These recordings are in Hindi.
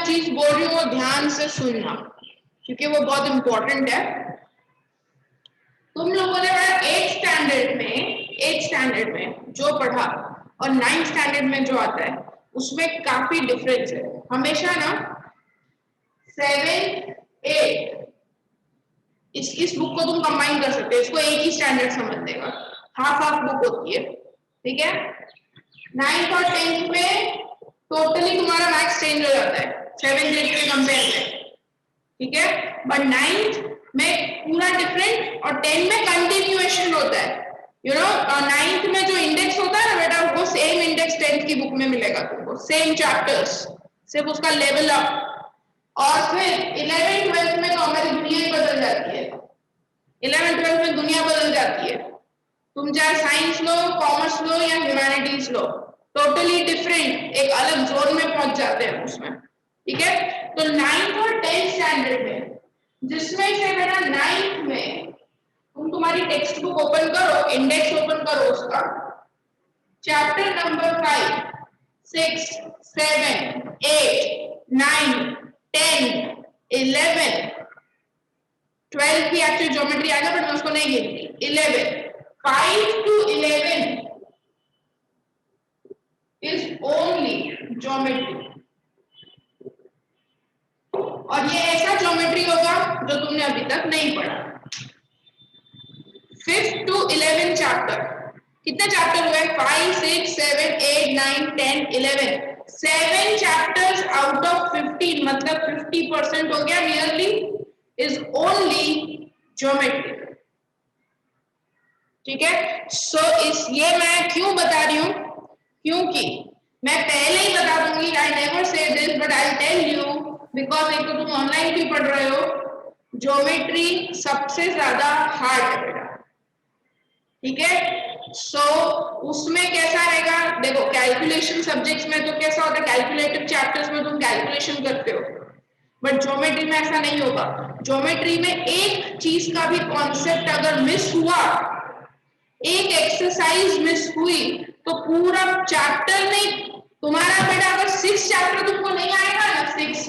चीज बोल रही हूँ वो ध्यान से सुनना, क्योंकि वो बहुत इंपॉर्टेंट है। तुम लोगों ने एट स्टैंडर्ड में जो पढ़ा और 9th स्टैंडर्ड में जो आता है उसमें काफी डिफरेंस है। हमेशा ना 7, 8 इस बुक को तुम कंबाइन कर सकते हो, इसको एक ही स्टैंडर्ड समझ लेगा, हाफ हाफ बुक होती है, ठीक है। 9th और 10th में टोटली तुम्हारा मैथ्स चेंज हो जाता है 7th 8th के कंपेयर में, ठीक है। बट 9th में पूरा डिफरेंट और 10 में कंटिन्यूएशन होता है, यू नो। 9th में जो इंडेक्स होता है ना बेटा, वो सेम इंडेक्स 10th की बुक में मिलेगा तुमको, सेम चैप्टर्स, सिर्फ उसका लेवल अप। और फिर 11th 12th में तो हमारी दुनिया ही बदल जाती है। 11th 12th में दुनिया बदल जाती है, तुम चाहे साइंस लो, कॉमर्स लो या ह्यूमैनिटीज लो, टोटली डिफरेंट एक अलग जोन में पहुंच जाते हैं उसमें, ठीक है। तो 9th और 10th स्टैंडर्ड में, जिसमें से मेरा 9th में तुम तुम्हारी टेक्स्ट बुक ओपन करो, इंडेक्स ओपन करो उसका, चैप्टर नंबर 5, 6, 7, 8, 9, 10, 11, 12 की एक्चुअल ज्योमेट्री आएगा बट मैं उसको नहीं गिनती। 11, 5 to 11 is only geometry, और ये ऐसा ज्योमेट्री होगा जो तुमने अभी तक नहीं पढ़ा। 5th to 11 चैप्टर, कितने चैप्टर हुए? 5, 6, 7, 8, 9, 10, 11, 7 चैप्टर्स आउट ऑफ 15, मतलब 50% हो गया नियरली, इज ओनली ज्योमेट्री, ठीक है। सो ये मैं क्यों बता रही हूं, क्योंकि मैं पहले ही बता दूंगी, I never say this but I tell you, because एक तो तुम ऑनलाइन भी पढ़ रहे हो, ज्योमेट्री सबसे ज्यादा हार्ड है बेटा, ठीक है। सो उसमें कैसा रहेगा, देखो कैलकुलेशन सब्जेक्ट्स में तो कैसा होता है, कैलकुलेटिव चैप्टर्स में तुम कैलकुलेशन करते हो, बट ज्योमेट्री में ऐसा नहीं होगा। ज्योमेट्री में एक चीज का भी कॉन्सेप्ट अगर मिस हुआ, एक एक्सरसाइज मिस हुई, तो पूरा चैप्टर नहीं तुम्हारा बेटा, अगर 6 चैप्टर तुमको नहीं आएगा ना, 6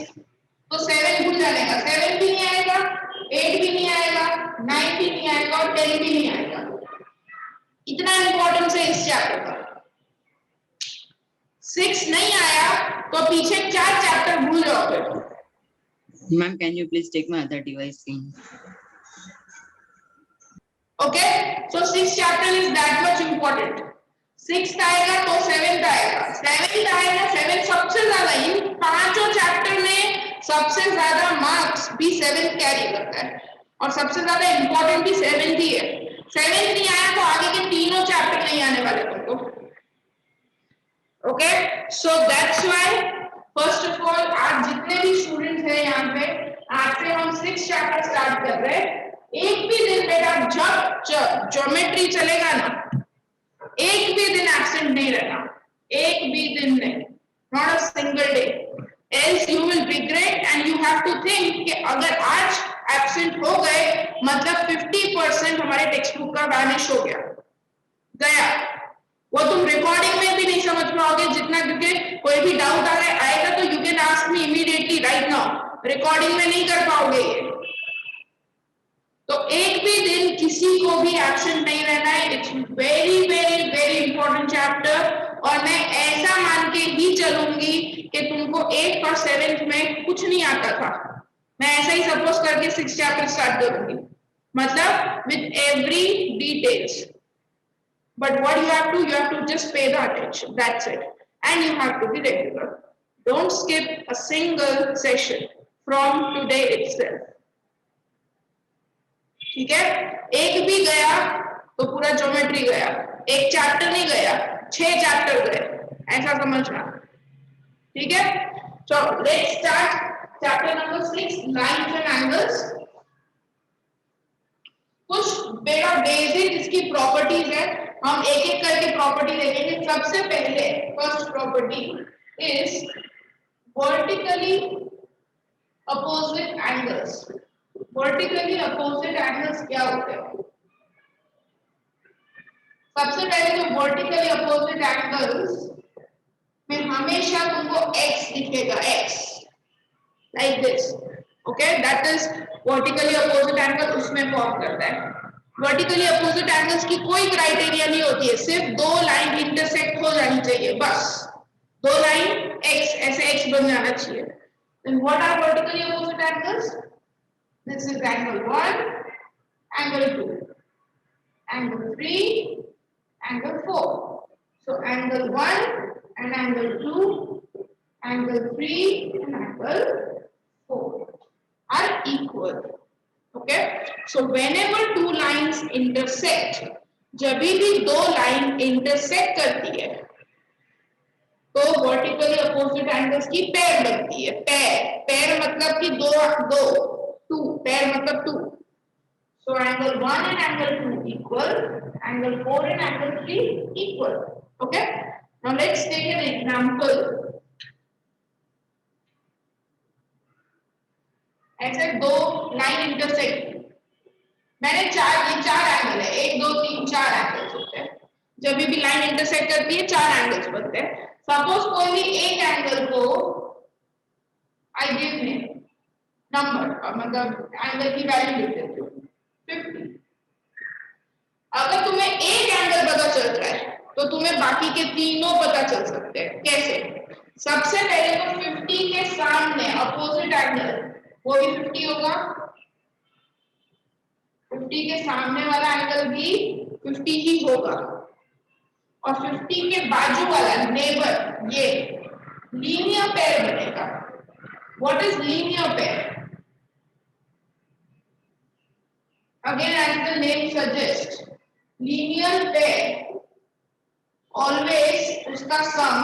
तो 7 भूल जाने का, 7 भी नहीं आएगा, 8 भी नहीं आएगा, 9 भी नहीं आएगा और 10 भी नहीं आएगा। इतना इंपॉर्टेंस है इस चैप्टर का। 6 नहीं आया तो पीछे 4 चैप्टर भूल जाओगे। Ma'am can you please take my other device in? Okay, so 6 chapter is that much important. 6th आएगा तो 7th आएगा, 7th आएगा, 7 सबसे ज्यादा, इन पांचों चैप्टर में सबसे ज्यादा मार्क्स भी 7th कैरी करता है, और सबसे ज्यादा इंपॉर्टेंट भी 7th ही है। 7th नहीं आया तो आगे के तीनों चैप्टर नहीं आने वाले तुमको, okay. So that's why first of all आज जितने भी स्टूडेंट्स हैं यहाँ पे, आज से हम 6 चैप्टर स्टार्ट कर रहे हैं। एक भी दिन बेटा जब ज्योमेट्री चलेगा ना, एक भी दिन एब्सेंट नहीं रहना, एक भी दिन नहीं, not a single day, else you will regret and you have to think कि अगर आज एब्सेंट हो गए मतलब 50% हमारे टेक्स्ट बुक का वैनिश हो गया। वो तुम रिकॉर्डिंग में भी नहीं समझ पाओगे जितना, क्योंकि कोई भी डाउट आएगा तो you can ask me immediately right now, recording में नहीं कर पाओगे ये। तो एक भी दिन किसी को भी एब्सेंट नहीं रहना है। It's very very very important chapter, और मैं ऐसा मान के ही चलूंगी कि तुमको 8th और 7th में कुछ नहीं आता था, मैं ऐसा ही सपोज करके 6 चैप्टर स्टार्ट करूंगी, मतलब with every details. But what you have to just pay the attention, that's it, and you have to be regular. Don't skip a single session from today itself, ठीक है। एक भी गया तो पूरा ज्योमेट्री गया, एक चैप्टर नहीं गया 6 चैप्टर गए, ऐसा समझना, ठीक है। So let's start chapter number 6, lines and angles। कुछ बेटा बेसिक इसकी प्रॉपर्टीज है, हम एक एक करके प्रॉपर्टी देखेंगे। सबसे पहले first property is vertically opposite angles. Vertically opposite angles क्या होते हैं? सबसे पहले तो वर्टिकली अपोजिट एंगल्स में हमेशा तुमको x दिखेगा, x, like this, okay, that is vertically opposite angle, उसमें फॉर्म करता है। वर्टिकली अपोजिट एंगल्स की कोई क्राइटेरिया नहीं होती है, सिर्फ दो लाइन इंटरसेक्ट हो जानी चाहिए बस, दो लाइन x ऐसे x बन जाना चाहिए। then what are vertically opposite angles? This is angle 1, angle 2, angle 3, angle 4. So angle 1 and angle 2, angle 3 and angle 4 are equal. Okay, so whenever two lines intersect, जब भी दो लाइन इंटरसेक्ट करती है तो वर्टिकली अपोजिट एंगल्स की पेयर बनती है। पेयर मतलब कि टू, पेयर मतलब two. So angle 1 and angle 2 equal, angle 4 and angle 3 equal. Okay, now let's take an example. ऐसे दो लाइन इंटरसेक्ट, मैंने ये चार एंगल है, 1 2 3 4 एंगल्स होते हैं। जब भी लाइन इंटरसेक्ट करती है चार एंगल्स बनते हैं। सपोज कोई भी एक एंगल को आई गिव नंबर, मतलब एंगल की वैल्यू लिख देती हूँ 50। अगर तुम्हें एक एंगल पता चल रहा है तो तुम्हें बाकी के तीनों पता चल सकते हैं। कैसे? सबसे पहले तो 50 के सामने अपोजिट एंगल वो भी 50 होगा, 50 के सामने वाला एंगल भी 50 ही होगा, और 50 के बाजू वाला नेबर ये लीनियर पेयर बनेगा। What is linear pair? Again as the name suggest, linear pair always उसका सम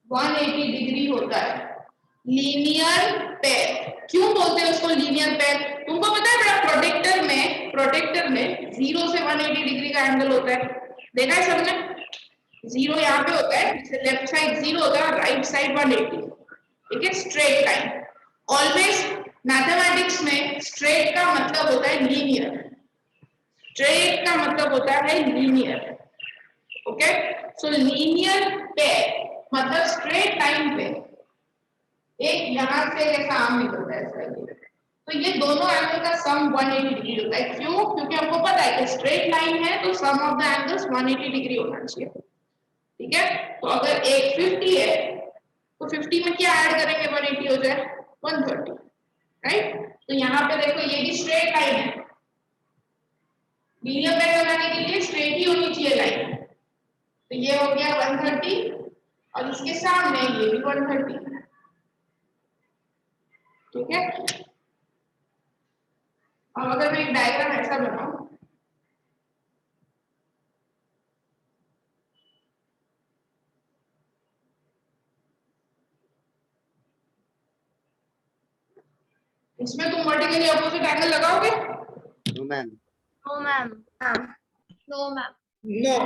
180 डिग्री होता है। लीनियर पेयर क्यों बोलते हैं उसको लीनियर पेयर? तुमको पता है बड़ा प्रोटेक्टर में 0 से 180 डिग्री का एंगल होता है, देखा है सबने? 0 यहाँ पे होता है, लेफ्ट साइड 0 होता है, राइट साइड 180, ठीक है, स्ट्रेट लाइन। ऑलवेज मैथमेटिक्स में स्ट्रेट का मतलब होता है लीनियर, स्ट्रेट का मतलब होता है लीनियर। ओके, सो लीनियर पेयर मतलब स्ट्रेट लाइन पे एक यहां से ऐसा आर्म निकलता है ऐसा, तो ये दोनों एंगल का सम 180 डिग्री होता है। क्यों? क्योंकि हमको पता है कि स्ट्रेट लाइन है तो सम ऑफ द एंगल्स 180 डिग्री होना चाहिए, ठीक है। तो अगर एक 50 है तो 50 में क्या ऐड करेंगे 180 हो जाए 130, राइट? तो यहाँ पे देखो ये भी स्ट्रेट लाइन है, लीनियर पेयर बनाने के लिए स्ट्रेट ही होनी चाहिए लाइन, तो ये हो गया 130 और इसके सामने ये भी 130, ठीक है। अब अगर मैं एक डायग्राम ऐसा बनाऊं, इसमें तुम वर्टिकली अपोजिट एंगल लगाओगे? No ma'am. No ma'am. No ma'am. No,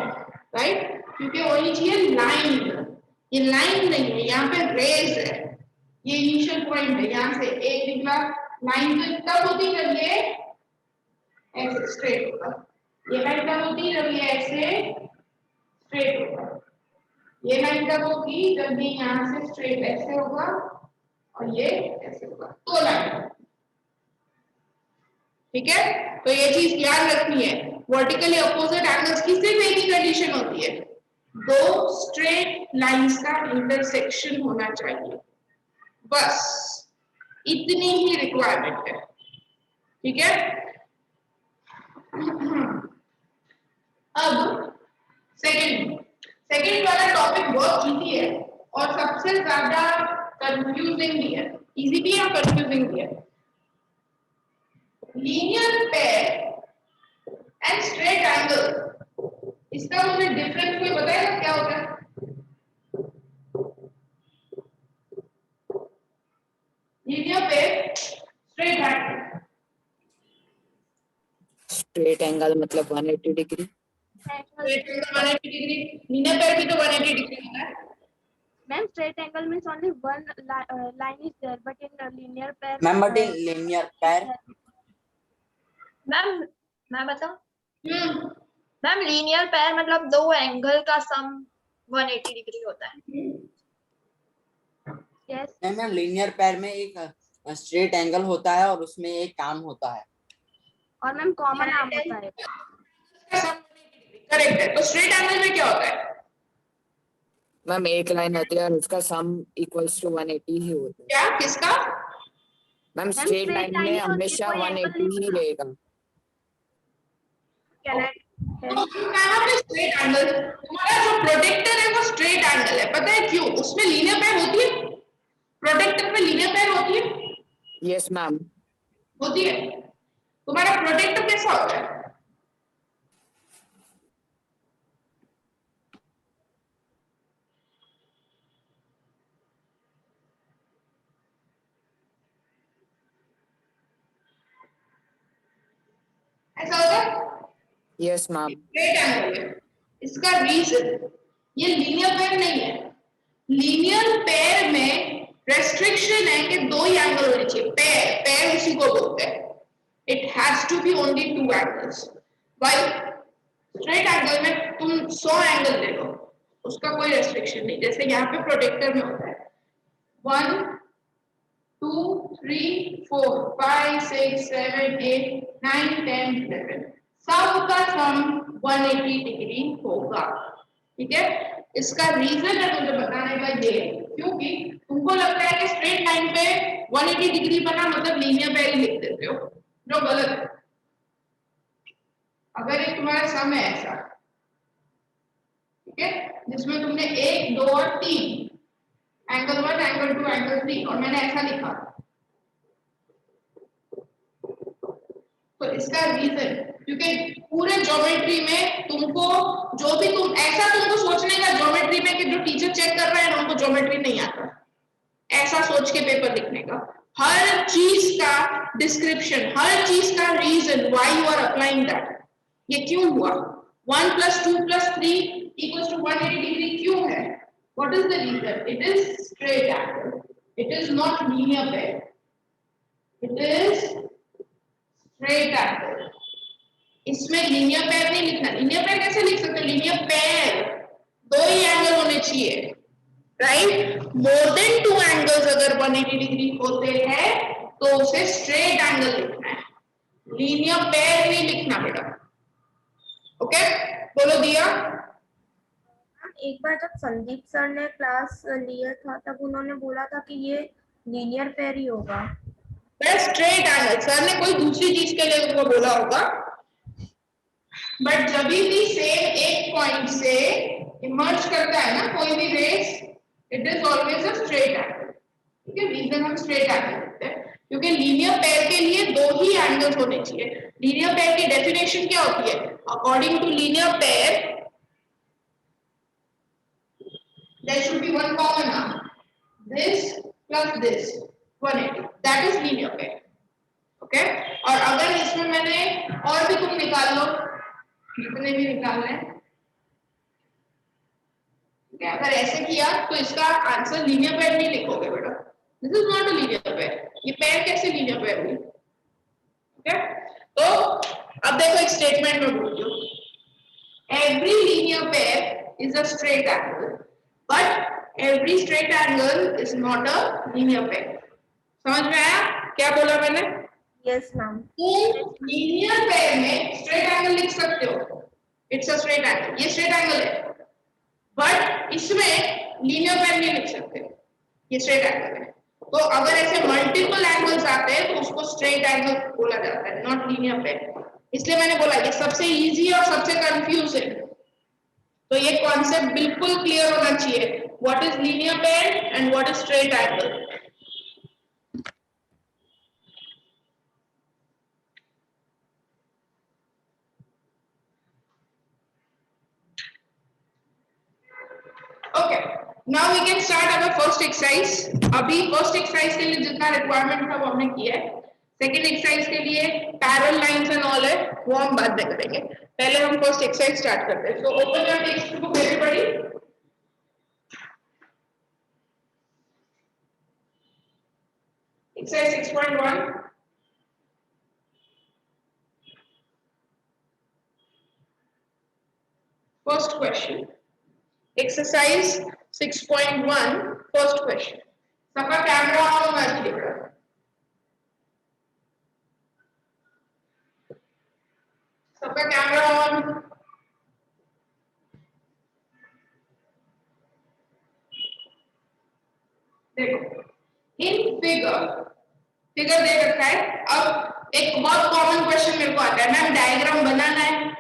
right, क्योंकि होनी चाहिए लाइन। ये लाइन नहीं है, यहाँ पे रेज है, ये इनिशियल पॉइंट है, यहाँ से एक निकला, लाइन तो तब होती जब ये ऐसे स्ट्रेट होगा, ये लाइन तब होती जब ये ऐसे स्ट्रेट होगा, ये लाइन तब होगी जब ये यहाँ से स्ट्रेट ऐसे होगा और ये ऐसे होगा, तो लाइन, ठीक है। तो ये चीज ध्यान रखनी है, वर्टिकली अपोजिट एंगल्स की सिर्फ एक ही कंडीशन होती है, दो स्ट्रेट लाइंस का इंटरसेक्शन होना चाहिए, बस इतनी ही रिक्वायरमेंट है, ठीक है। अब सेकंड वाला टॉपिक बहुत इजी है और सबसे ज्यादा कंफ्यूजिंग भी है, इजी भी है और कंफ्यूजिंग भी है। Linear pair and straight angle, इसका मुझे डिफरेंस कोई बताएगा क्या होता है? Linear pair, straight angle. Straight angle मतलब 180 degree. Straight angle 180 degree, linear pair भी तो 180 डिग्री होता है। Ma'am, straight angle means only one line is there, but in a linear pair. Ma'am but in linear pair. Ma'am मैं बताऊं? मैम लीनियर पेयर मतलब दो एंगल का सम 180 डिग्री होता है। Yes. नहीं मैम, लीनियर पेयर में एक स्ट्रेट एंगल होता है और उसमें एक काम होता है। और मैम कॉमन आर्म होता है। करेक्ट है। तो स्ट्रेट एंगल में क्या होता है? मैम एक लाइन होती है और उसका सम इक्वल्स टू 180 ही होता है। क्या किसका? Ma'am ma'am straight straight line line में ही होती है, हमेशा कोई angle 180 ही नहीं होता। रहेगा। Can I help? Straight angle, तुम्हारा जो प्रोटेक्टर है वो स्ट्रेट एंगल है, पता है क्यों? उसमें लीनियर पेयर होती है, प्रोटेक्टर में लीनियर पेयर होती है, यस मैम। होती है। तुम्हारा प्रोटेक्टर कैसा होता है? ऐसा होता है, यस मैम। स्ट्रेट एंगल है। इसका रीजन, ये लीनियर पेयर नहीं है। लीनियर पेयर में रेस्ट्रिक्शन है कि दो ही एंगल होने चाहिए। पेयर पेयर उसी को बोलते हैं। It has to be only two angles. While straight angle में तुम 100 एंगल ले लो, उसका कोई रेस्ट्रिक्शन नहीं, जैसे यहाँ पे प्रोटेक्टर में होता है 1 2 3 4 5 6 7 8 9 10 11, सबका सम 180 डिग्री होगा। ठीक है, इसका रीजन है मुझे बताने का ये, क्योंकि तुमको लगता है कि स्ट्रेट लाइन पे 180 डिग्री बना मतलब लीनियर पेयर ही लिख देते हो, जो गलत है। अगर ये तुम्हारा सम है ऐसा, ठीक है, जिसमें तुमने 1 2 और 3 एंगल 1 एंगल 2 एंगल 3 और मैंने ऐसा लिखा, तो इसका रीजन, क्योंकि पूरे ज्योमेट्री में तुमको जो भी तुम ऐसा तुमको सोचने का ज्योमेट्री में कि जो टीचर चेक कर रहे हैं उनको ज्योमेट्री नहीं आता, ऐसा सोच के पेपर लिखने का। हर चीज का डिस्क्रिप्शन, हर चीज का reason why you are applying that, ये क्यों हुआ, 1 + 2 + 3 = 180 डिग्री क्यों है, what is the reason? It is straight angle, it is not linear pair, it is straight angle. इसमें लीनियर पेयर नहीं लिखना। लीनियर पेयर कैसे लिख सकते हो? लीनियर पेयर दो ही एंगल होने चाहिए, राइट? मोर देन 2 एंगल्स अगर 180 डिग्री होते हैं तो उसे स्ट्रेट एंगल लिखना है, लीनियर पेयर नहीं लिखना बेटा। ओके, बोलो दिया। एक बार जब संदीप सर ने क्लास लिया था तब उन्होंने बोला था कि ये लीनियर पेयर ही होगा। स्ट्रेट एंगल सर ने कोई दूसरी चीज के लिए उनको बोला होगा, बट जब भी सेम एक पॉइंट से इमर्ज करता है ना कोई भी race, it is always a straight angle. ठीक है, रीजन हम स्ट्रेट एंगल लिखते हैं क्योंकि लीनियर पेयर के लिए दो ही एंगल्स होने चाहिए। लीनियर पेयर की डेफिनेशन क्या होती है? According to linear pair there should be one common arm, this plus this 180, that is linear pair. Okay, और अगर इसमें मैंने और भी तुम निकाल लो जितने भी निकालने हैं, ठीक है, अगर ऐसे किया तो इसका आंसर लीनियर पेयर नहीं लिखोगे बेटा, this is not a linear pair. ये पेयर कैसे लीनियर पेयर हुई? ओके, तो अब देखो एक स्टेटमेंट में बोलती हूँ, every linear pair is a straight angle but every straight angle is not a linear pair। समझ में आया क्या बोला मैंने? Yes ma'am. तुम लीनियर पेयर में स्ट्रेट एंगल लिख सकते हो, इट्स अ स्ट्रेट एंगल, ये स्ट्रेट एंगल है, बट इसमें लीनियर पेयर नहीं लिख सकते, ये स्ट्रेट एंगल है। तो अगर ऐसे मल्टीपल एंगल्स आते हैं तो उसको स्ट्रेट एंगल बोला जाता है, नॉट लीनियर पेयर। इसलिए मैंने बोला ये सबसे इजी और सबसे कंफ्यूजिंग, तो ये कॉन्सेप्ट बिल्कुल क्लियर होना चाहिए, what is linear pair and what is straight angle. Okay, now we can start our first exercise। अभी फर्स्ट एक्सरसाइज के लिए जितना रिक्वायरमेंट था वो हमने किया है। सेकंड एक्सरसाइज के लिए पैरेलल लाइंस एंड ऑल है, वो हम बाद में करेंगे। पहले हम फर्स्ट एक्सरसाइज स्टार्ट करते हैं। So open your text book everybody. Exercise 6.1। First question, exercise 6.1, first question. सबका कैमरा ऑन होना चाहिए बेटा। सबका कैमरा ऑन। देखो इन फिगर दे रखा है। अब एक बहुत कॉमन क्वेश्चन मेरे को आता है, मैम डायग्राम बनाना है,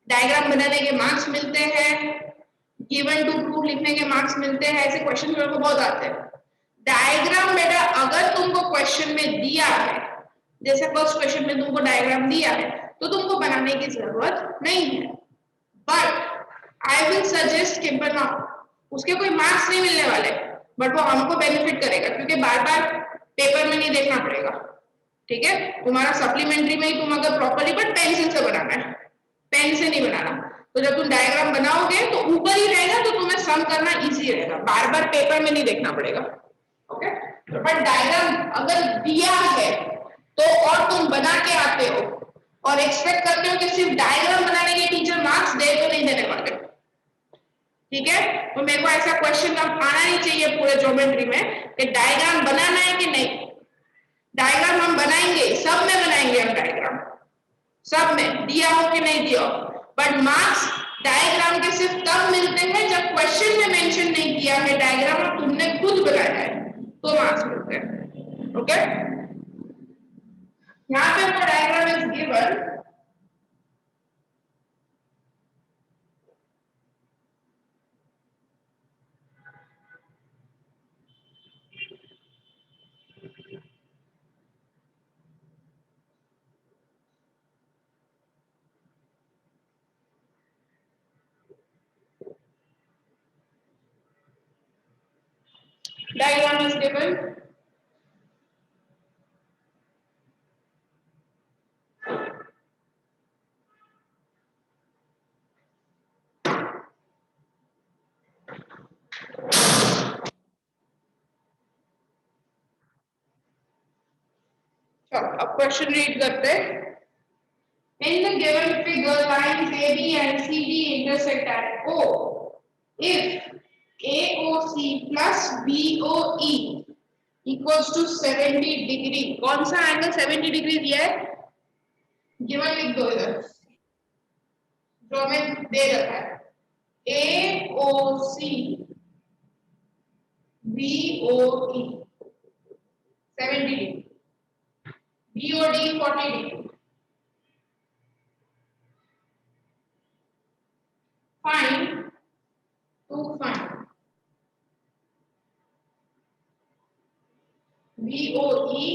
डायग्राम बनाने के मार्क्स मिलते हैं, गिवन टू प्रूफ लिखने के मार्क्स मिलते हैं, ऐसे क्वेश्चन मेरे को बहुत आते हैं। डायग्राम बेटा अगर तुमको क्वेश्चन में दिया है, जैसे फर्स्ट क्वेश्चन में तुमको डायग्राम दिया है, तो तुमको बनाने की जरूरत नहीं है, बट आई विल सजेस्ट कि बनाओ। उसके कोई मार्क्स नहीं मिलने वाले, बट वो हमको बेनिफिट करेगा, क्योंकि बार बार पेपर में नहीं देखना पड़ेगा। ठीक है, तुम्हारा सप्लीमेंट्री में ही तुम अगर प्रॉपर्ली, बट पेंसिल से बनाना है, पेन से नहीं बनाना। तो जब तुम डायग्राम बनाओगे तो ऊपर ही रहेगा, तो तुम्हें सम करना इजी रहेगा, बार बार पेपर में नहीं देखना पड़ेगा। ओके, बट डायग्राम अगर दिया है तो और तुम बना के आते हो और एक्सपेक्ट करते हो कि सिर्फ डायग्राम बनाने के टीचर मार्क्स दे, तो नहीं देने वाले। ठीक है, तो मेरे को ऐसा क्वेश्चन अब आना नहीं चाहिए पूरे ज्योमेट्री में कि डायग्राम बनाना है कि नहीं। डायग्राम हम बनाएंगे, सब में बनाएंगे हम डायग्राम, सब में दिया हो कि नहीं दिया हो, बट मार्क्स डायग्राम के सिर्फ तब मिलते हैं जब क्वेश्चन में मेंशन नहीं किया है डायग्राम और तुमने खुद बनाया है, तो मार्क्स मिलते हैं। ओके, यहाँ पे वो diagram is given. Diagram is given. चलो अब क्वेश्चन रीड करते हैं। In the given figure, lines AB and CD intersect at O. If AOC plus BOE equals to 70 degree, कौन सा एंगल 70 डिग्री दिया है? गिवन लिख दो इधर, जो हमें दे रखा है। AOC BOE 70 degree, BOD 40 degree. Find BOE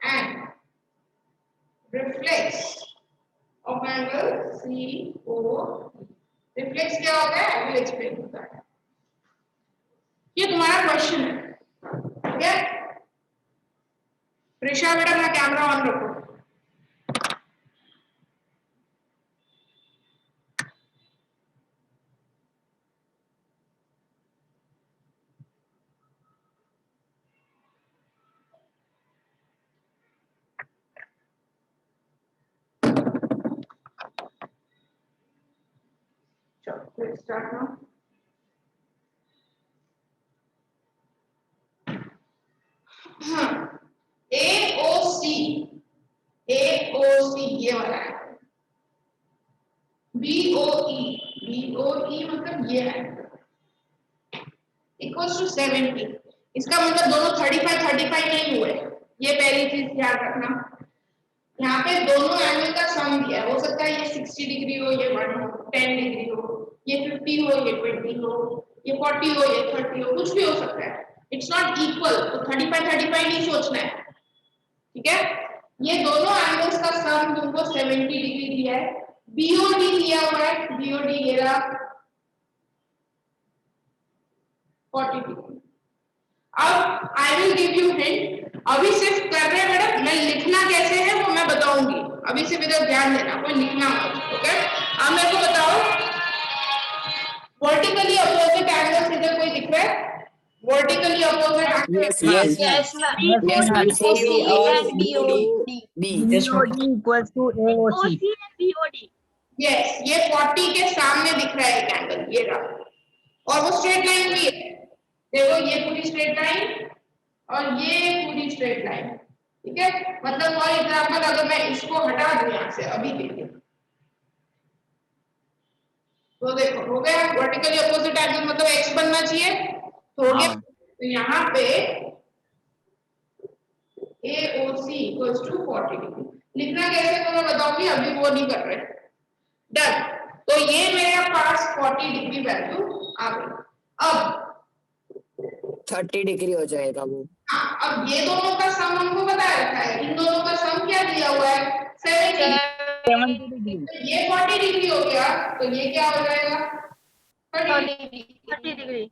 and reflex of angle COE। reflex क्या होता है? I will explain होता है। ये तुम्हारा क्वेश्चन है, ठीक है? प्रिशा बेटा अपना कैमरा ऑन रखो। Let's start now. AOC ये वाला है, BOE मतलब ये है, इक्वल्स टू 70। इसका मतलब दोनों 35 नहीं हुए, ये पहली चीज याद रखना। यहाँ पे दोनों एंगल का सम दिया है, हो सकता है ये 60 डिग्री हो, ये 10 डिग्री हो, ये 50 हो, ये 20 हो, ये 40 हो, ये 30 हो, कुछ भी हो सकता है। इट्स नॉट इक्वल, तो 35 नहीं सोचना है, ठीक है? ये दोनों एंगल्स का सम तुमको 70 डिग्री दिया है। BOD दिया हुआ है, BOD ये रहा 40 डिग्री। अब I will give you hint, अभी सिर्फ कर रहे हैं मैडम, मैं लिखना कैसे है वो मैं बताऊंगी, अभी सिर्फ इधर ध्यान देना, कोई लिखना मत। ओके, अब मेरे को बताओ वर्टिकली अपोजिट एंगल्स इधर कोई दिख रहा है? Vertically opposite angles, Yes, ma'am. AC और BOD equals to AOC. Yes, ये 40 के सामने दिख रहा है एक एंगल, ये रहा, और वो स्ट्रेट लाइन भी है। देखो ये पूरी स्ट्रेट लाइन और ये पूरी स्ट्रेट लाइन, ठीक है। मतलब फॉर एग्जांपल अगर मैं इसको हटा दूं यहाँ से अभी के लिए, तो देखो हो गया वर्टिकली अपोजिट एंगल, मतलब x बनना चाहिए, तो हो गया। हाँ। तो यहाँ पे AOC इक्वल्स टू 40 डिग्री। लिखना कैसे तो मैं बताऊंगी, अभी वो नहीं कर रहे। डन। तो ये मेरे पास 40 डिग्री वैल्यू आ गई। अब 30 डिग्री हो जाएगा वो। हाँ, अब ये दोनों का सम हमको बता रखा है, इन दोनों का सम क्या दिया हुआ है 70। 70 डिग्री। ये 40 डिग्री हो गया, तो ये क्या हो जाएगा 30 डिग्री।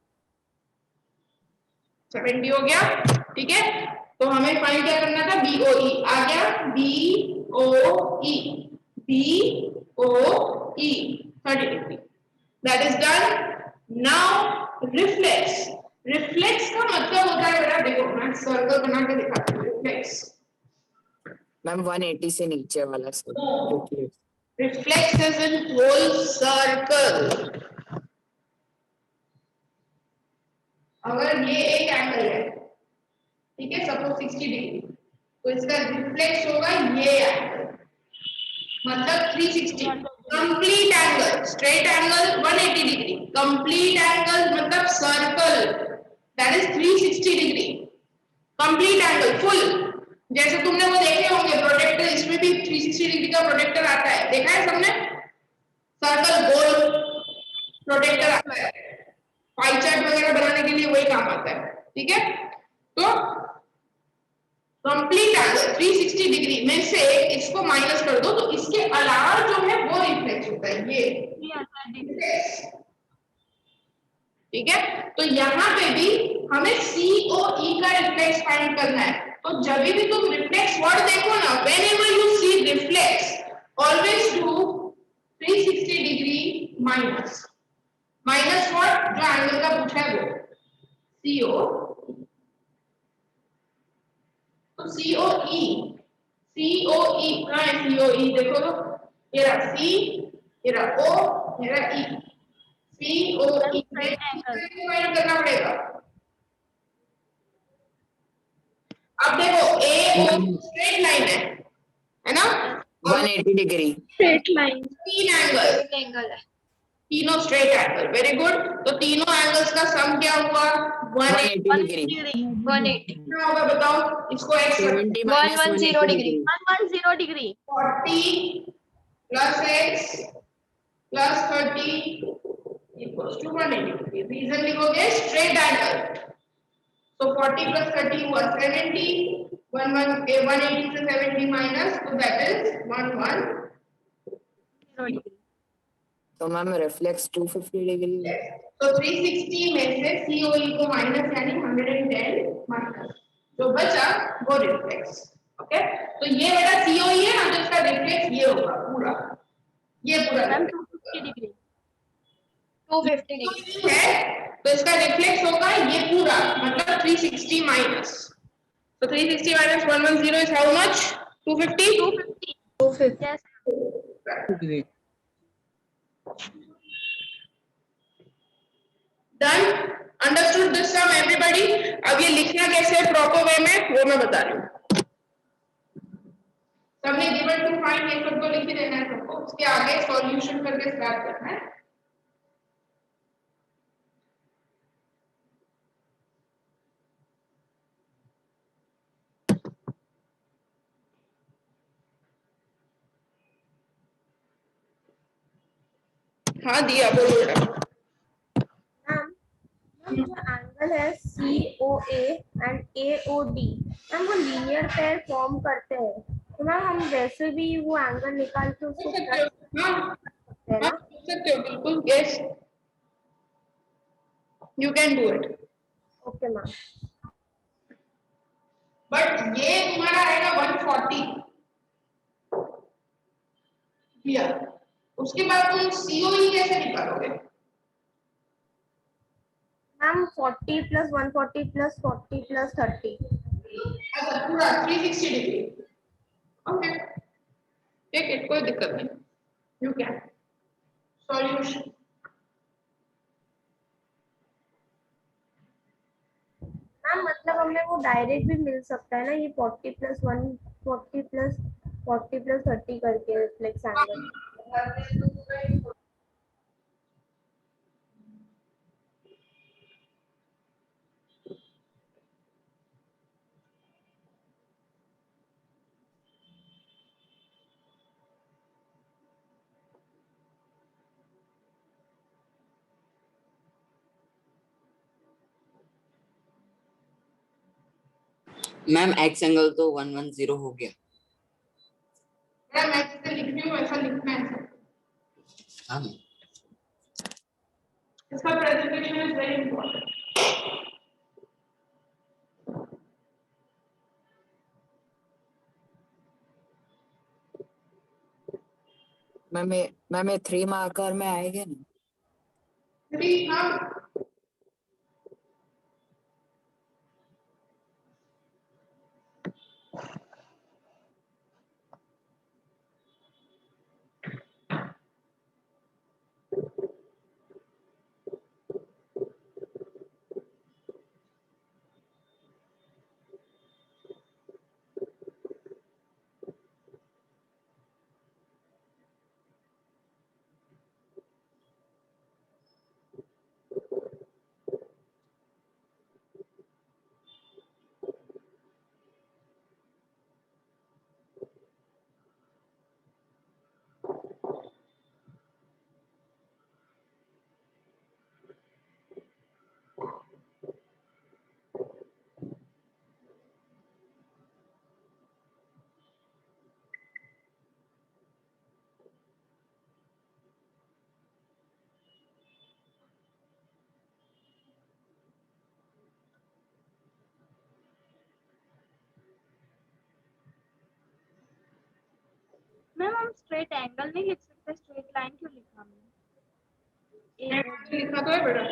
70 हो गया, ठीक है। तो हमें फाइंड क्या करना था, BOE आ गया, BOE 30 degree, that is done. Now reflex. Reflex का मतलब होता है बेटा, देखो मैं सर्कल बना के दिखाती हूँ। रिफ्लेक्स मैम 180 से नीचे वाला circle. Reflex is in whole circle. अगर ये एक एंगल है, ठीक है, सपोज 60 डिग्री, तो इसका रिफ्लेक्स होगा ये एंगल, मतलब 360। Complete angle, straight angle 180 degree, complete angle मतलब circle that is 360 degree, complete angle full. जैसे तुमने वो देखे होंगे प्रोटेक्टर, इसमें भी 360 डिग्री का प्रोटेक्टर आता है, देखा है सबने, सर्कल गोल प्रोटेक्टर आता है, पाई चार्ट वगैरह बनाने के लिए वही काम आता है, ठीक है। तो कंप्लीट एंगल 360 डिग्री में से इसको माइनस कर दो, तो इसके अलावा जो है वो रिफ्लेक्स होता है ये, ठीक है। तो यहाँ पे भी हमें COE का रिफ्लेक्स फाइंड करना है। तो जब भी तुम रिफ्लेक्स वर्ड देखो ना, whenever you see reflex always do 360 degree minus, minus what, जो एंगल का पूछा है वो CO। तो COE कहाँ है, COE देखो तो, ये रहा C, ये रहा O, ये रहा E। COE फाइंड करना पड़ेगा। अब देखो AO स्ट्रेट लाइन है ना, 180 डिग्री। स्ट्रेट लाइन, तीन एंगल है, तीनों स्ट्रेट एंगल, वेरी गुड। तो तीनों एंगल्स का सम क्या हुआ 180 डिग्री। 180, कितना होगा बताओ, इसको x 70 minus 180 degree. 110 degree. 40 plus x plus 30 equals to 180 degree. Reason लिखोगे स्ट्रेट एंगल, तो 40 प्लस 30 हुआ 70, 180 से 70 माइनस, तो दैट इज 110। तो मैम रिफ्लेक्स 250 डिग्री। तो 360 में से COE को माइनस यानी 110 माइनस, जो बचा वो रिफ्लेक्स। ओके, तो ये बेटा COE है ना, तो इसका रिफ्लेक्स ये होगा पूरा, ये पूरा 250 डिग्री, 250 डिग्री है, तो इसका रिफ्लेक्स होगा ये पूरा, मतलब 360 माइनस। तो 360 minus 110 is how much, 250। 250. Done, understood this sum everybody. अब ये लिखना कैसे है प्रॉपर वे में वो मैं बता रही हूँ। सबने गिवन टू फाइंड ये सब तो लिख ही देना है सबको, उसके आगे सॉल्यूशन करके स्टार्ट करना है। हाँ दिया, बोलो बेटा। जो एंगल है COA एंड AOD, हम वो लीनियर पेयर फॉर्म करते हैं, तो मैम हम वैसे भी वो एंगल निकाल के उसको हाँ है ना। सकते हो बिल्कुल, yes you can do it. Okay ma'am. But ये तुम्हारा आएगा 140 दिया, उसके बाद तुम COE कैसे निकालोगे मैम 40 प्लस 140 प्लस 40 प्लस 30, अच्छा पूरा 360 डिग्री। ओके ठीक है, कोई दिक्कत नहीं, यू कैन सॉल्यूशन। मैम मतलब हमें वो डायरेक्ट भी मिल सकता है ना, ये 40 प्लस 1 40 प्लस 30 करके flex angle. Ma'am x angle तो 110 हो गया। मैं जैसे लिख रही हूँ ऐसा लिखना है सर। हाँ मैम। इसका presentation is very important. Ma'am ये 3 मार्कर में आएगा ना? 3 हाँ मैम हम स्ट्रेट एंगल नहीं लिख सकते, स्ट्रेट लाइन क्यों लिखा हमने? लिखा तो है बेटा।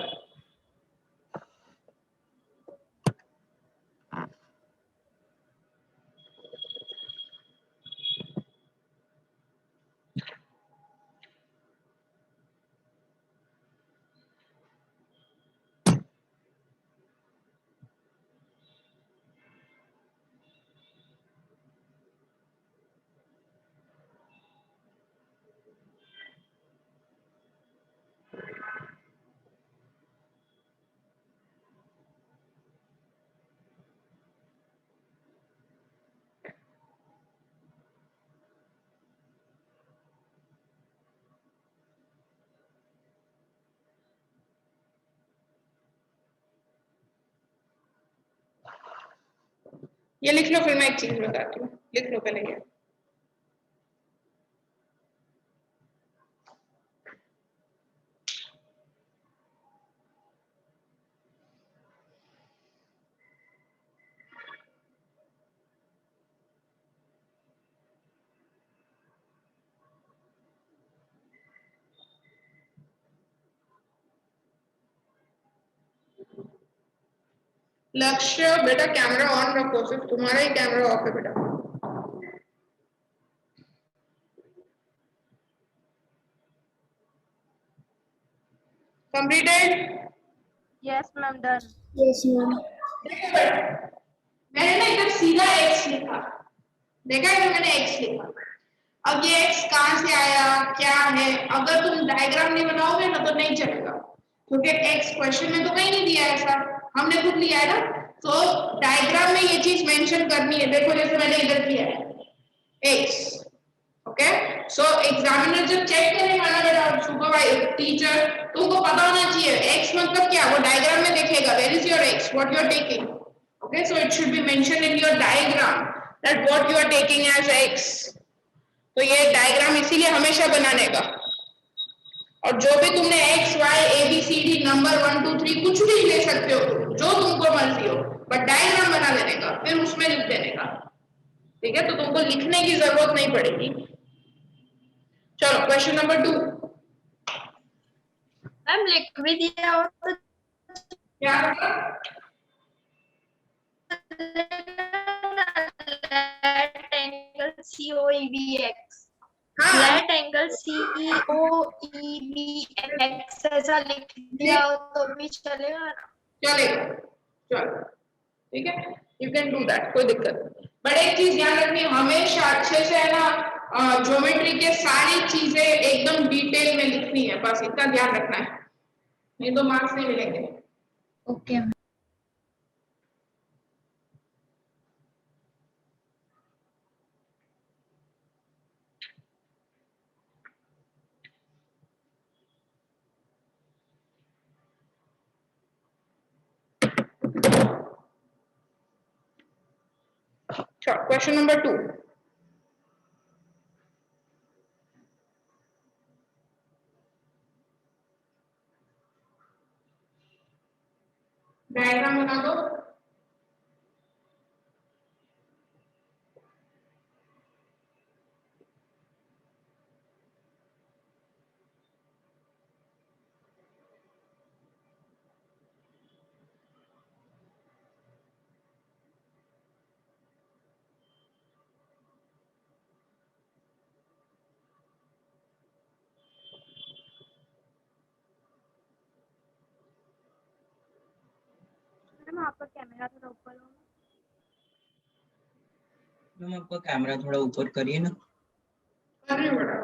ये लिख लो, फिर मैं एक चीज बताती हूँ। लिख लो पहले ये। लक्ष्य बेटा कैमरा ऑन रखो, सिर्फ तुम्हारा ही कैमरा ऑफ है बेटा। Completed? Yes ma'am, done. Yes ma'am. मैंने ना इधर सीधा x लिखा, देखा है मैंने x लिखा। अब ये x कहाँ से आया, क्या है? अगर तुम डायग्राम नहीं बनाओगे ना तो नहीं चलेगा, क्योंकि x क्वेश्चन में तो कहीं नहीं दिया है ऐसा, हमने खुद लिया है ना। तो डायग्राम में ये चीज मेंशन करनी है। देखो जैसे मैंने इधर किया है x, ओके। सो एग्जामिनर जब चेक करेगा ना बेटा, सुपरवाइजर टीचर, तुमको पता होना चाहिए x मतलब क्या, वो डायग्राम में देखेगा where is your x, what you are taking. Okay, so it should be mentioned in your diagram that what you are taking as x. तो ये डायग्राम इसीलिए हमेशा बनाने का। और जो भी तुमने x, y, a, b, c, d number 1, 2, 3 कुछ भी ले सकते हो तुम, जो तुमको मर्जी हो, बट डायग्राम बना देने का, फिर उसमें लिख देने का। ठीक है, तो तुमको लिखने की जरूरत नहीं पड़ेगी। चलो क्वेश्चन नंबर 2। मैम लिख भी दिया हो तो क्या लेट एंगल COEBX, हाँ लेट एंगल COEBX ऐसा लिख दिया हो तो भी चलेगा ना? चलेगा। चलो ठीक है, यू कैन डू दैट, कोई दिक्कत नहीं। बट एक चीज ध्यान रखनी, हमेशा अच्छे से है ना ज्योमेट्री के सारी चीजें एकदम डिटेल में लिखनी है, बस इतना ध्यान रखना है, नहीं तो मार्क्स नहीं मिलेंगे। Okay. Sure. Question number 2. Diagram बना दो। मैम आपका कैमरा थोड़ा ऊपर हो। मैम आपका कैमरा थोड़ा ऊपर करिए ना। कर रही हूँ बेटा।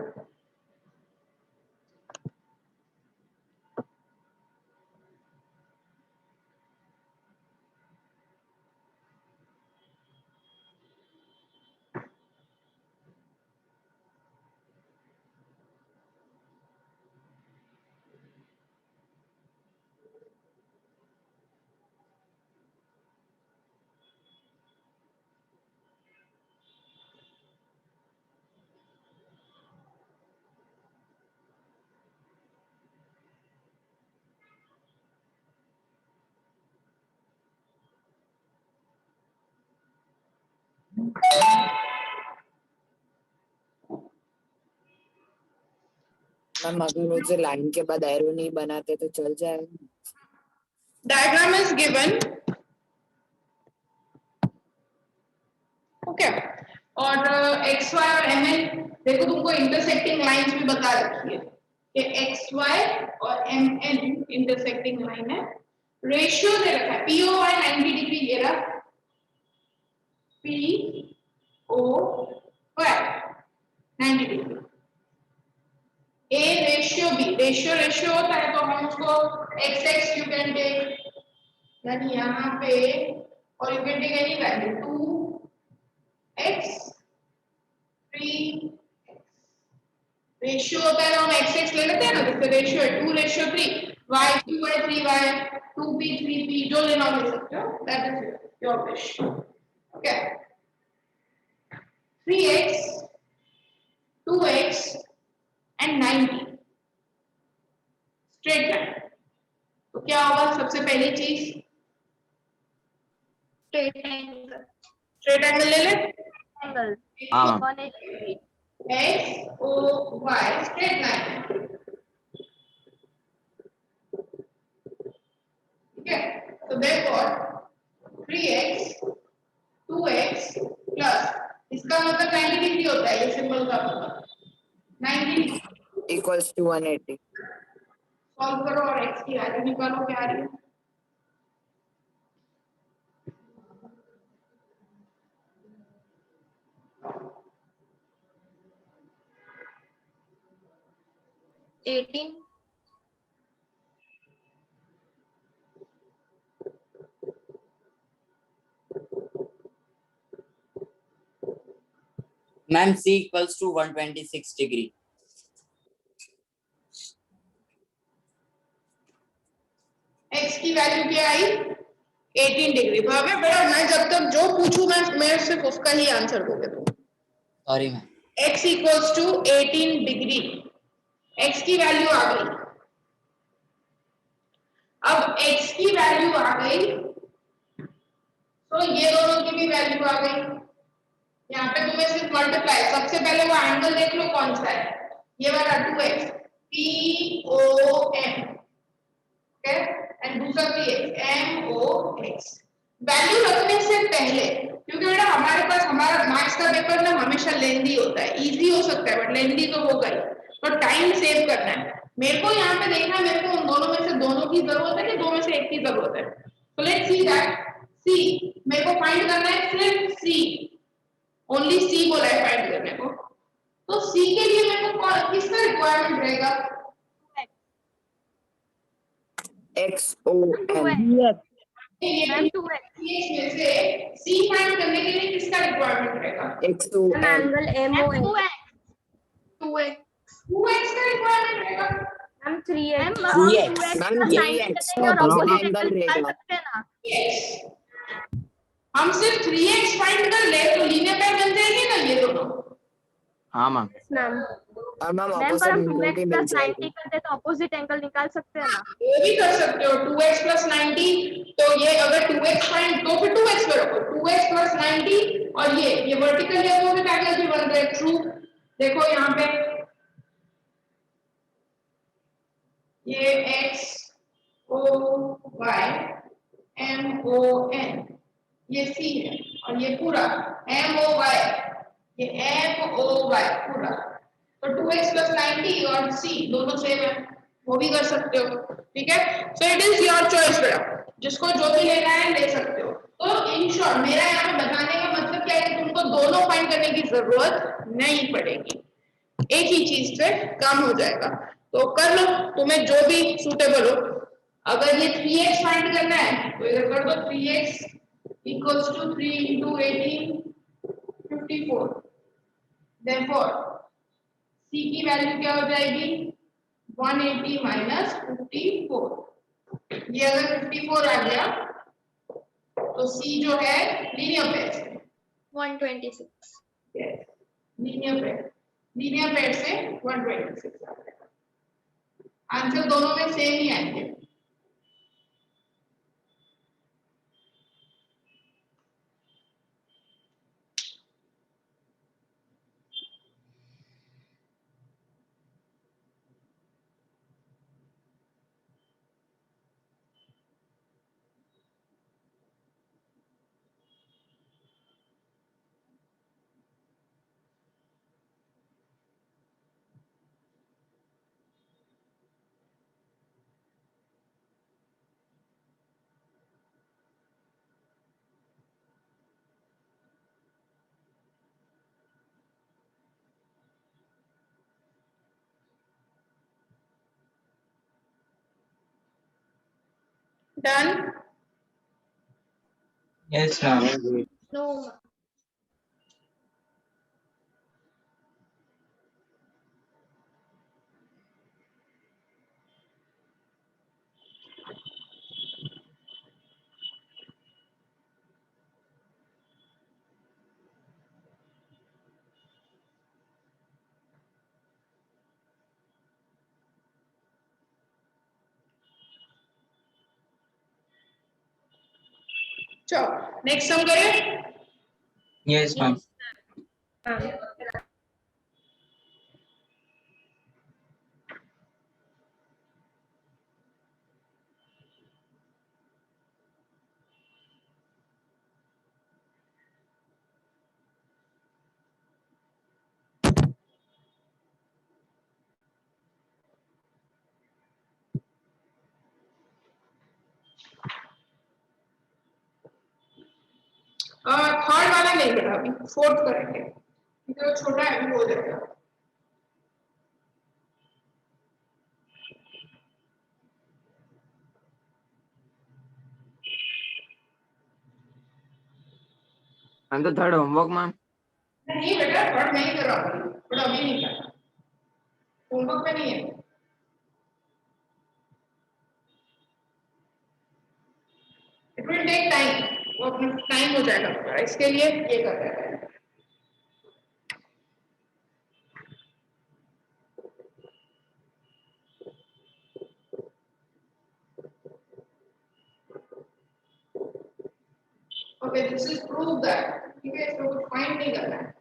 मैम अगर मुझे लाइन के बाद एरो नहीं बनाते तो चल जाएगा। डायग्राम इज गिवन, ओके, और एक्स वाई और एम एन, देखो तुमको इंटरसेक्टिंग लाइंस भी बता रखी है कि एक्स वाई और एम एन इंटरसेक्टिंग लाइन है। रेशियो दे रखा है पी ओ वाई 90 डिग्री, ये रहा P O Y 90 degree. A ratio B, ratio होता है तो हम उसको x x you can take, यानी यहाँ पे, और you can take any value 2x 3x। Ratio होता है तो हम एक्स एक्स ले लेते हैं ना, जैसे रेशियो है 2:3, y 2/3y, 2p 3p, जो लेना ले सकते हो, that is your wish. Okay, 3x 2x and 90 straight line, तो क्या होगा सबसे पहली चीज, स्ट्रेट एंगल। स्ट्रेट एंगल ले ले, एंगल हाँ 180 x O Y straight line, ठीक है, तो देयरफॉर 3x 2x प्लस, इसका मतलब 90 डिग्री होता है, ये सिंबल का मतलब 90 इक्वल्स टू 180। सॉल्व करो और x की वैल्यू निकालो, क्या आ रही है। Eighteen. Ma'am C equals to 126 degree। x की वैल्यू क्या आई 18 डिग्री। भावे बेटा मैं जब तक जो पूछूं मैं सिर्फ उसका ही आंसर दोगे तुम। Sorry ma'am. x equals to 18 degree, x की वैल्यू आ गई। अब x की वैल्यू आ गई तो ये दोनों की भी वैल्यू आ गई। यहाँ पे तुम्हें सिर्फ मल्टीप्लाई, सबसे पहले वो एंगल देख लो कौन सा है, ये वाला 2x POM, ओके, एंड दूसरा 3x MOX। वैल्यू रखने से पहले, क्योंकि बेटा हमारे पास हमारा मैथ्स का पेपर ना हमेशा लेंदी होता है, इजी हो सकता है बट लेंदी तो होगा ही, तो टाइम सेव करना है। मेरे को यहाँ पे देखना है मेरे को उन दोनों में से दोनों की जरूरत है कि दो में से एक की जरूरत है। So let's see that सी मेरे को फाइंड करना है सिर्फ सी, ओनली सी बोला है फाइंड करने को। तो सी के लिए मेरे को किसका रिक्वायरमेंट रहेगा? XON मैम 2x में से सी फाइंड करने के लिए किसका रिक्वायरमेंट रहेगा? XON angle MON 2x 2x का रिक्वायरमेंट रहेगा। मैम 3x मैम हम 3x 2x मैम का 3x साइन और opposite ऑपोजिट angle एंगल निकाल रहेगा। सकते हैं ना। 3x हम सिर्फ 3x फाइंड कर ले तो लीनियर पेयर बन जाएगी ना ये दोनों। हाँ मैम। मैम और मैम मैम पर opposite हम angle 2x भी मिल प्लस 90 जाएगी। करते तो ऑपोजिट एंगल निकाल सकते हैं ना। ये भी कर सकते हो 2x प्लस 90, तो ये अगर 2x फाइंड तो फिर 2x पे रखो, 2x प्लस 90 और ये वर्टिकली अपोजिट एंगल भी बन रहे हैं। ट्रू, देखो यहाँ पे ये x o y m o n ये c है और ये पूरा m o y ये m o y पूरा, तो 2x प्लस 90 और c दोनों सेम है, वो भी कर सकते हो। ठीक है, so it is your choice बेटा, जिसको जो भी लेना है ले सकते हो। तो इन शॉर्ट मेरा यहाँ पे बताने का मतलब क्या है कि तुमको दोनों फाइंड करने की जरूरत नहीं पड़ेगी, एक ही चीज से काम हो जाएगा। तो कर लो तुम्हें जो भी सूटेबल हो। अगर ये 3x फाइंड करना है तो इधर कर दो 3x equals to 3 into 18 54। Therefore c की वैल्यू क्या हो जाएगी 180 माइनस 54। ये अगर 54 आ गया तो c जो है लीनियर पेयर 126 लीनियर पेयर से 126 आ जाएगा। आंसर दोनों में सेम ही आएंगे। डन। Yes ma'am. नो चलो नेक्स्ट सम करें। Yes ma'am. थर्ड वाला नहीं करा अभी, फोर्थ करेंगे क्योंकि वो छोटा है अभी हो जाएगा। मैम तो थर्ड होमवर्क मैम। नहीं बेटा थर्ड नहीं कर रहा हूँ, थोड़ा अभी नहीं करना, होमवर्क में नहीं है। इट विल टेक टाइम, वो अपना टाइम हो जाएगा पूरा, इसके लिए ये कर रहे हैं। Okay this is prove that, ठीक है, इसको कुछ फाइंड नहीं करना है।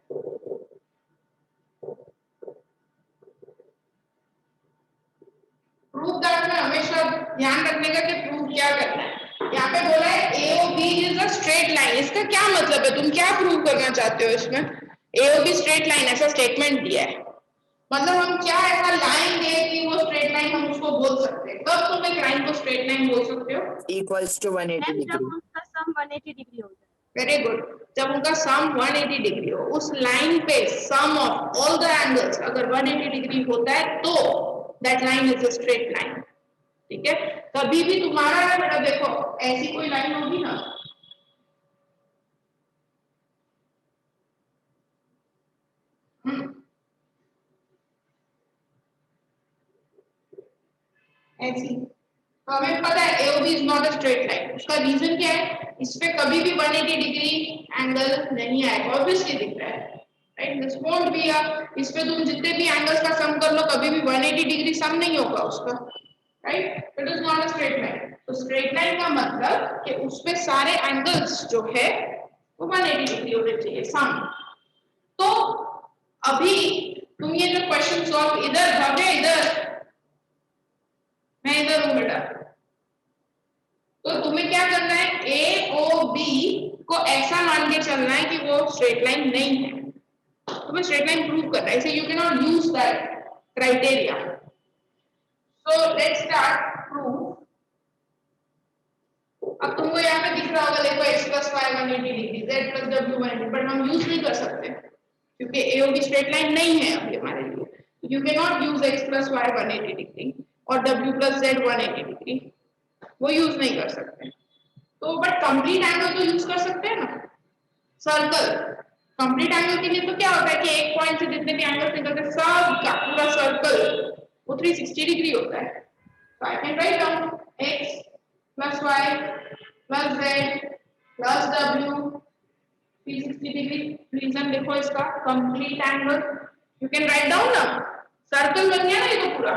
प्रूव दैट में हमेशा ध्यान रखने का कि प्रूव क्या करना है। यहाँ पे बोला है AOB is a straight line, इसका क्या मतलब है, तुम क्या प्रूव करना चाहते हो इसमें? AOB स्ट्रेट लाइन ऐसा स्टेटमेंट दिया है, मतलब हम क्या ऐसा लाएंगे कि वो स्ट्रेट लाइन हम उसको बोल सकते हैं। कब तुम एक लाइन को स्ट्रेट लाइन बोल सकते हो? Equals to 180 मैम जब degree. उसका सम 180 डिग्री हो जाए। वेरी गुड, जब उनका सम 180 डिग्री हो, उस लाइन पे सम ऑफ ऑल द एंगल्स अगर 180 डिग्री होता है तो that line is a straight line. ठीक है, कभी भी तुम्हारा है बेटा, देखो ऐसी कोई लाइन होगी ना, ऐसी, तो हमें पता है AOB is not a straight line. उसका रीजन क्या है? इस पे कभी भी 180 डिग्री एंगल नहीं आएगा, ऑब्वियसली दिख रहा है, right? This won't be a, इस पे तुम जितने भी एंगल्स का सम कर लो कभी भी 180 डिग्री सम नहीं होगा उसका, right? It is not a straight line. तो स्ट्रेट लाइन का मतलब कि उस पे सारे एंगल्स जो है वो 180 डिग्री होने चाहिए सम। तो अभी तुम ये जो क्वेश्चन सॉल्व, इधर भगे, इधर मैं इधर हूं बेटा, तो तुम्हें क्या करना है, AOB को ऐसा मान के चलना है कि वो स्ट्रेट लाइन नहीं है, तुम्हें स्ट्रेट लाइन प्रूव करना है, इसे you can not use that criteria. So let's start proof. अब तुमको यहाँ पे दिख रहा होगा, देखो x plus y 180 degree, z plus w 180, but हम यूज नहीं कर सकते क्योंकि AOB स्ट्रेट लाइन नहीं है अभी हमारे लिए। You can not use x plus y 180 degree और w plus z 180 डिग्री, वो यूज नहीं कर सकते। तो बट कंप्लीट एंगल तो यूज कर सकते हैं ना, सर्कल। कंप्लीट एंगल के लिए तो क्या होता है कि एक पॉइंट से जितने भी एंगल्स निकलते हैं सब का पूरा सर्कल वो 360 डिग्री होता है। तो I can write down x plus y plus z plus w 360 degree. Reason देखो इसका, complete angle, you can write down ना, सर्कल बन गया ना ये तो पूरा,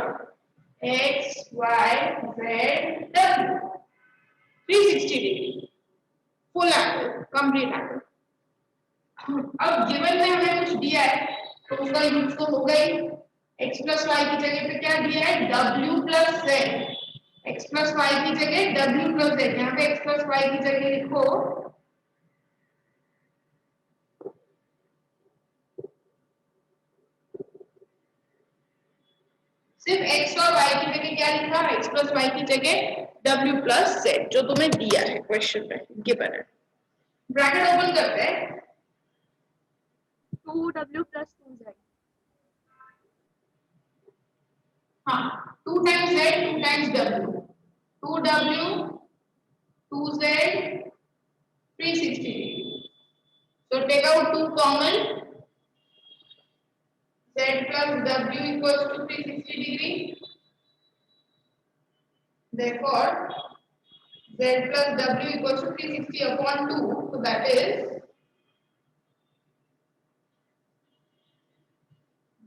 x y z w 360 degree full angle, complete angle. अब गिवन में हमें कुछ दिया है तो उसका यूज तो हो गई। x plus y की जगह पे क्या दिया है, w plus z, x plus y की जगह w plus z, यहाँ पे x plus y की जगह लिखो सिर्फ x और y की जगह क्या लिखा, x plus y की जगह w plus z, जो तुम्हें दिया है क्वेश्चन में गिवन है। ब्रैकेट ओपन करते हैं, 2w plus 2z। हाँ, 2 times z 2 times w, 2w 2z 360 degree. So take out 2 common, z plus w equals to 360 degree. Therefore, z plus w equals to 360 upon 2. So that is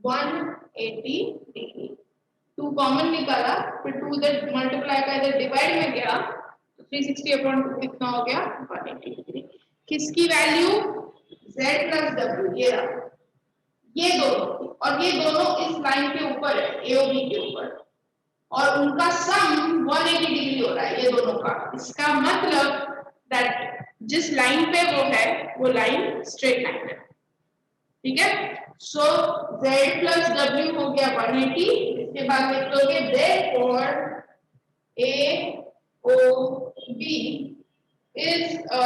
180 degree. 2 common निकाला, फिर 2 इधर मल्टीप्लाई का इधर डिवाइड में गया, तो 360 अपॉन 2 कितना हो गया, 180 डिग्री। किसकी वैल्यू, z प्लस w, ये रहा, ये दोनों, और ये दोनों इस लाइन के ऊपर है, AOB के ऊपर, और उनका सम 180 डिग्री हो रहा है ये दोनों का। इसका मतलब दैट जिस लाइन पे वो है वो लाइन स्ट्रेट लाइन है, ठीक है। सो z प्लस w हो गया 180, इसके बाद लिख लोगे therefore AOB is a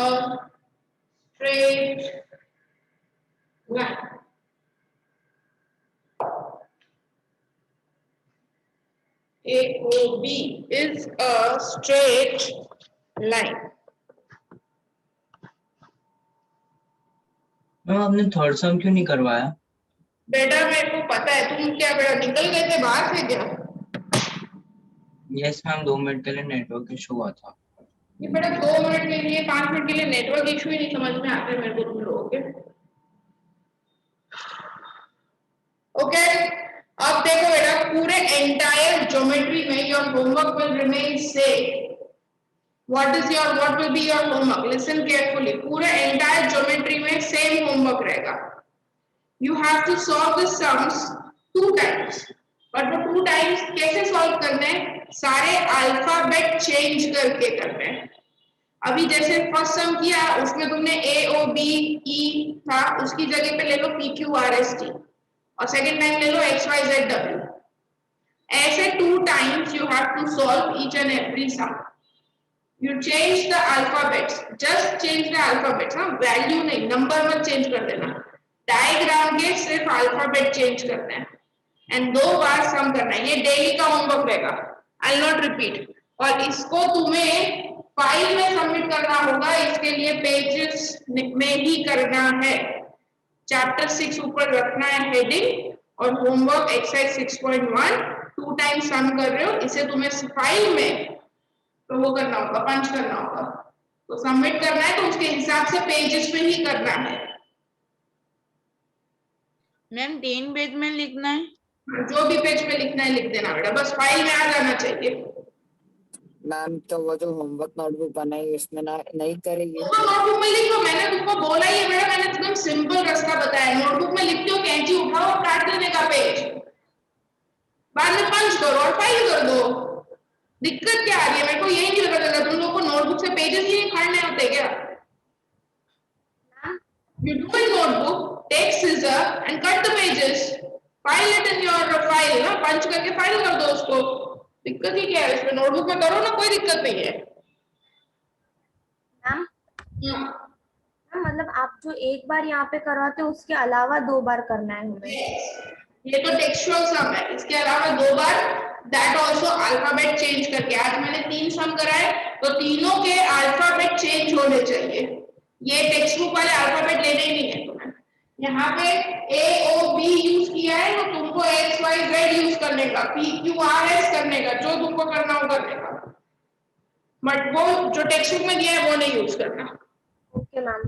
straight line. AOB is a straight line. Ma'am आपने थर्ड सम क्यों नहीं करवाया? बेटा मेरे को पता है, तुम क्या बेटा निकल गए थे बाहर से क्या? यस मैम, 2 मिनट के लिए नेटवर्क इशू हुआ था। ये बेटा 2 मिनट के लिए 5 मिनट के लिए नेटवर्क इशू ही नहीं समझ में आते मेरे को तुम लोगों के। ओके, अब देखो बेटा पूरे एंटायर ज्योमेट्री में your homework will remain same. What will be your homework? Listen carefully. पूरे entire geometry में same homework रहेगा. You have to solve the sums 2 times. But वो 2 times कैसे solve करने हैं? सारे अल्फाबेट चेंज करके करने हैं। अभी जैसे फर्स्ट सम किया उसमें तुमने AOB E था, उसकी जगह पे ले लो PQRST, और सेकंड टाइम ले लो XYZW। ऐसे 2 times you have to solve each and every sum. You change the alphabets, just change the alphabets, हाँ वैल्यू नहीं, नंबर मत चेंज कर देना, डायग्राम के सिर्फ अल्फाबेट चेंज करना है एंड 2 बार सम करना है। ये डेली का होमवर्क रहेगा, आई विल नॉट रिपीट। और इसको तुम्हें फाइल में सबमिट करना होगा, इसके लिए पेजेस में ही करना है। चैप्टर 6 ऊपर रखना है हेडिंग और होमवर्क एक्सरसाइज 6.1 2 टाइम्स सम कर रहे हो, इसे तुम्हें फाइल में तो वो करना होगा, पंच करना होगा, तो सबमिट करना है तो उसके हिसाब से पेजेस पे ही करना है। मैम 3 पेज में लिखना है? जो भी पेज पे लिखना है लिख देना बेटा, बस फाइल में आ जाना चाहिए। मैम तो वो जो होमवर्क नोटबुक बनाई उसमें ना नहीं करेगी? तो नोटबुक में लिखो, मैंने तुमको बोला ही है बेटा, मैंने एकदम सिंपल रास्ता बताया। नोटबुक में लिखते हो, कैंची उठाओ और काट देने का पेज, बाद में पंच करो और फाइल कर दो। दिक्कत क्या आ रही है? मेरे को यही नहीं पता चला, तुम लोग को नोटबुक से पेजेस ही नहीं फाड़ने होते क्या? You do in notebook, take scissor and cut the pages, file it in your file, ना पंच करके फाइल कर दो उसको। दिक्कत ही क्या है इसमें? नोटबुक में करो ना, कोई दिक्कत नहीं है। मैम मतलब आप जो एक बार यहाँ पे करवाते हो उसके अलावा 2 बार करना है हमें? ये तो टेक्सचुअल सम है, इसके अलावा 2 बार, दैट आल्सो अल्फाबेट चेंज करके। आज मैंने 3 सम कराए तो तीनों के अल्फाबेट चेंज होने चाहिए। ये टेक्स्ट बुक वाले अल्फाबेट लेने ही नहीं है तुम्हें। यहाँ पे AOB यूज किया है तो तुमको XYZ यूज करने का, PQRS करने का, जो तुमको करना हो करने का, बट वो जो टेक्स्ट बुक में दिया है वो नहीं यूज करना। Okay ma'am.